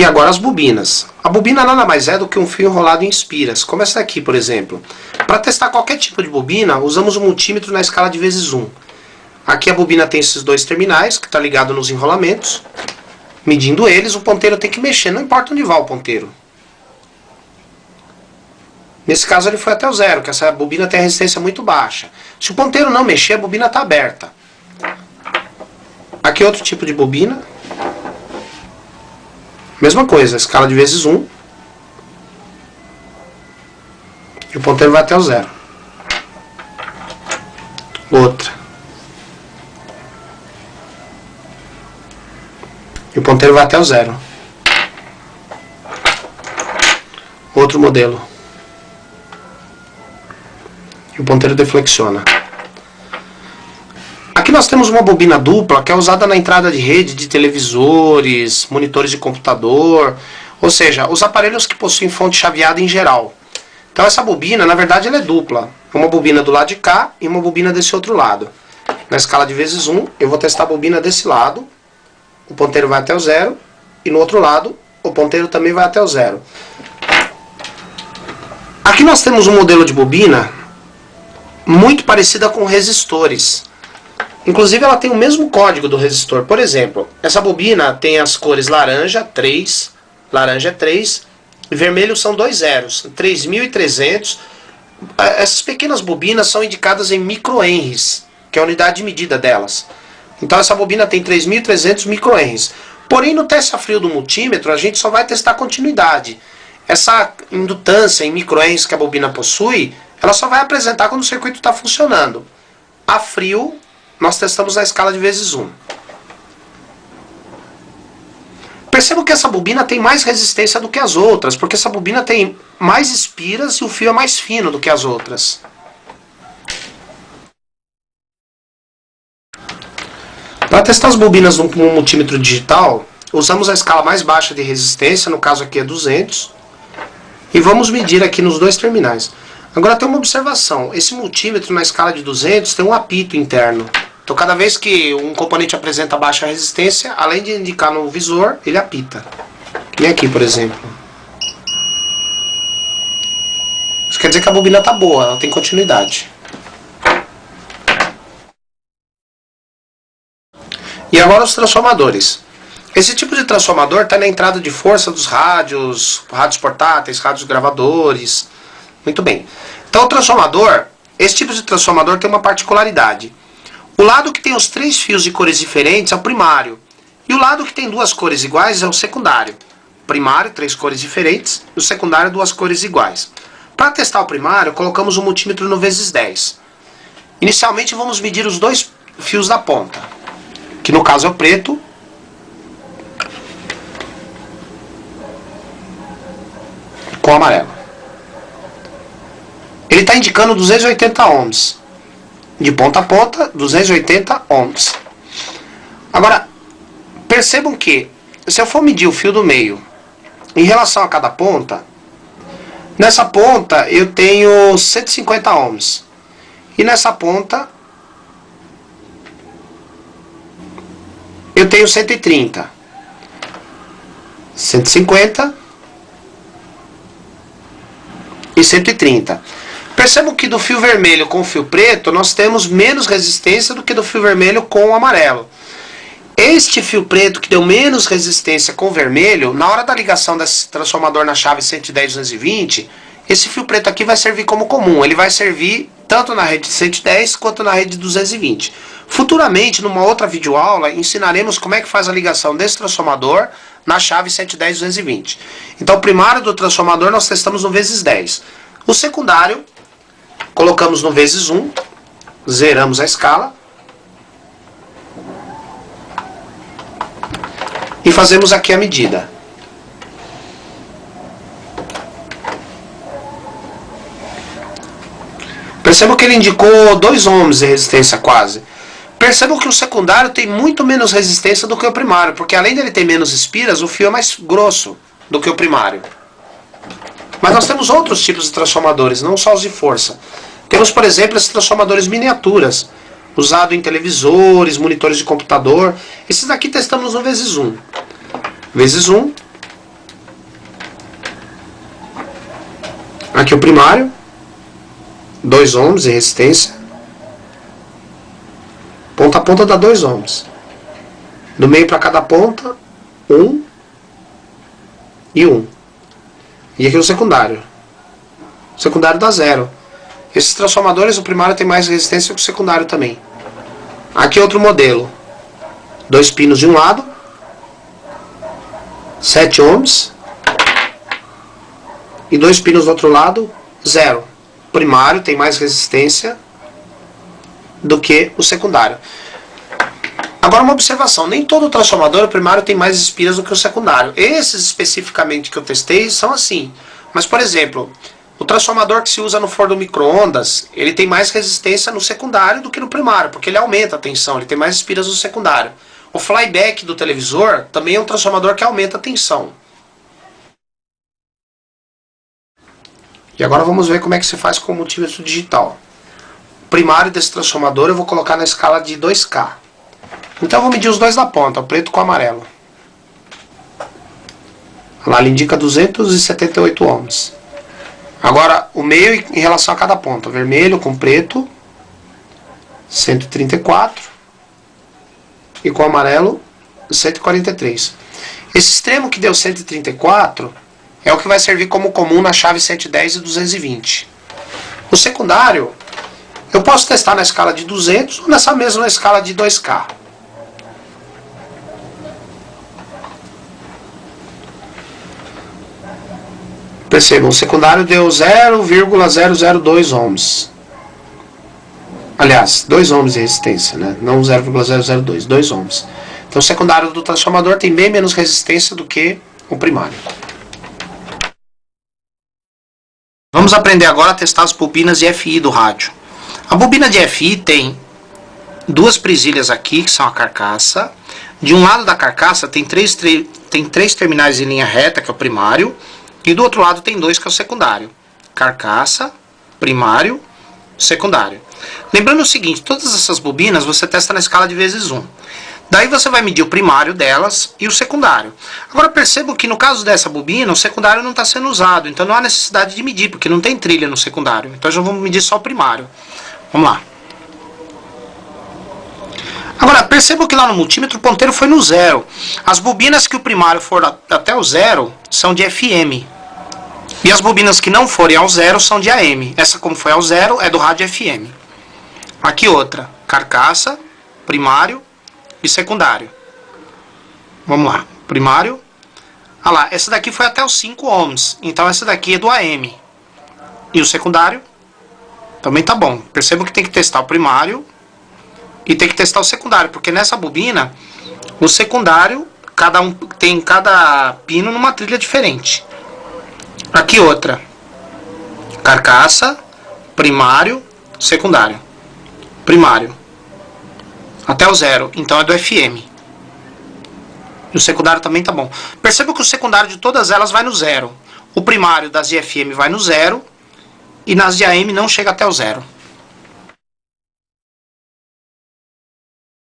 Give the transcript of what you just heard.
E agora as bobinas. A bobina nada mais é do que um fio enrolado em espiras, como essa aqui, por exemplo. Para testar qualquer tipo de bobina, usamos o multímetro na escala de vezes 1. Aqui a bobina tem esses dois terminais, que está ligado nos enrolamentos. Medindo eles, o ponteiro tem que mexer, não importa onde vá o ponteiro. Nesse caso ele foi até o 0, que essa bobina tem a resistência muito baixa. Se o ponteiro não mexer, a bobina está aberta. Aqui outro tipo de bobina. Mesma coisa, escala de vezes 1. E o ponteiro vai até o 0. Outra. E o ponteiro vai até o 0. Outro modelo. E o ponteiro deflexiona. Aqui nós temos uma bobina dupla que é usada na entrada de rede de televisores, monitores de computador, ou seja, os aparelhos que possuem fonte chaveada em geral. Então essa bobina, na verdade, ela é dupla. Uma bobina do lado de cá e uma bobina desse outro lado. Na escala de vezes 1, eu vou testar a bobina desse lado. O ponteiro vai até o 0. E no outro lado, o ponteiro também vai até o 0. Aqui nós temos um modelo de bobina muito parecida com resistores. Inclusive ela tem o mesmo código do resistor. Por exemplo, essa bobina tem as cores laranja 3, laranja é 3, e vermelho são 2 zeros, 3300. Essas pequenas bobinas são indicadas em microhenries, que é a unidade de medida delas. Então essa bobina tem 3300 microhenries. Porém no teste a frio do multímetro a gente só vai testar a continuidade. Essa indutância em microhenries que a bobina possui, ela só vai apresentar quando o circuito está funcionando. A frio nós testamos na escala de vezes 1. Percebo que essa bobina tem mais resistência do que as outras, porque essa bobina tem mais espiras e o fio é mais fino do que as outras. Para testar as bobinas no multímetro digital, usamos a escala mais baixa de resistência, no caso aqui é 200, e vamos medir aqui nos dois terminais. Agora tem uma observação, esse multímetro na escala de 200 tem um apito interno. Então cada vez que um componente apresenta baixa resistência, além de indicar no visor, ele apita. E aqui, por exemplo. Isso quer dizer que a bobina está boa, ela tem continuidade. E agora os transformadores. Esse tipo de transformador está na entrada de força dos rádios, rádios portáteis, rádios gravadores. Muito bem. Então o transformador, esse tipo de transformador tem uma particularidade. O lado que tem os 3 fios de cores diferentes é o primário. E o lado que tem 2 cores iguais é o secundário. Primário, 3 cores diferentes. E o secundário, 2 cores iguais. Para testar o primário, colocamos o multímetro no vezes 10. Inicialmente vamos medir os 2 fios da ponta. Que no caso é o preto. Com o amarelo. Ele está indicando 280 ohms. De ponta a ponta, 280 ohms. Agora, percebam que, se eu for medir o fio do meio, em relação a cada ponta, nessa ponta eu tenho 150 ohms. E nessa ponta, eu tenho 130. 150 e 130. Percebam que do fio vermelho com o fio preto, nós temos menos resistência do que do fio vermelho com o amarelo. Este fio preto que deu menos resistência com o vermelho, na hora da ligação desse transformador na chave 110-220, esse fio preto aqui vai servir como comum. Ele vai servir tanto na rede 110 quanto na rede 220. Futuramente, numa outra videoaula, ensinaremos como é que faz a ligação desse transformador na chave 110-220. Então o primário do transformador nós testamos no vezes 10. O secundário colocamos no vezes 1, zeramos a escala e fazemos aqui a medida. Percebam que ele indicou 2 ohms de resistência quase. Percebam que o secundário tem muito menos resistência do que o primário, porque além dele ter menos espiras, o fio é mais grosso do que o primário. Mas nós temos outros tipos de transformadores, não só os de força. Temos, por exemplo, esses transformadores miniaturas, usados em televisores, monitores de computador. Esses daqui testamos no vezes 1. Vezes 1, Aqui o primário, 2 ohms de resistência. Ponta a ponta dá 2 ohms. Do meio para cada ponta, 1 e 1. E aqui o secundário. O secundário dá 0. Esses transformadores, o primário tem mais resistência que o secundário também. Aqui outro modelo. 2 pinos de um lado, 7 ohms. E 2 pinos do outro lado, 0. O primário tem mais resistência do que o secundário. Agora uma observação, nem todo transformador primário tem mais espiras do que o secundário. Esses especificamente que eu testei são assim. Mas, por exemplo, o transformador que se usa no forno micro-ondas, ele tem mais resistência no secundário do que no primário, porque ele aumenta a tensão, ele tem mais espiras no secundário. O flyback do televisor também é um transformador que aumenta a tensão. E agora vamos ver como é que se faz com o multímetro digital. O primário desse transformador eu vou colocar na escala de 2K. Então eu vou medir os dois da ponta, o preto com o amarelo. Lá ele indica 278 ohms. Agora o meio em relação a cada ponta, vermelho com preto, 134. E com o amarelo, 143. Esse extremo que deu 134 é o que vai servir como comum na chave 110 e 220. O secundário, eu posso testar na escala de 200 ou nessa mesma escala de 2K. Percebam, o secundário deu 0,002 ohms. Aliás, 2 ohms de resistência, né? Não 0,002, 2 ohms. Então o secundário do transformador tem bem menos resistência do que o primário. Vamos aprender agora a testar as bobinas de FI do rádio. A bobina de FI tem 2 presilhas aqui, que são a carcaça. De um lado da carcaça tem três terminais em linha reta, que é o primário. E do outro lado tem 2, que é o secundário. Carcaça, primário, secundário. Lembrando o seguinte, todas essas bobinas você testa na escala de vezes 1. Daí você vai medir o primário delas e o secundário. Agora percebam que no caso dessa bobina, o secundário não está sendo usado. Então não há necessidade de medir, porque não tem trilha no secundário. Então já vamos medir só o primário. Vamos lá. Agora percebam que lá no multímetro o ponteiro foi no 0. As bobinas que o primário for até o 0 são de FM. E as bobinas que não forem ao 0 são de AM. Essa, como foi ao 0, é do rádio FM. Aqui outra. Carcaça, primário e secundário. Vamos lá. Primário. Ah lá, essa daqui foi até os 5 ohms. Então essa daqui é do AM. E o secundário também tá bom. Percebam que tem que testar o primário e tem que testar o secundário. Porque nessa bobina, o secundário, tem cada pino numa trilha diferente. Aqui outra. Carcaça, primário, secundário. Primário. Até o 0. Então é do FM. E o secundário também tá bom. Perceba que o secundário de todas elas vai no 0. O primário das de FM vai no 0. E nas de AM não chega até o 0.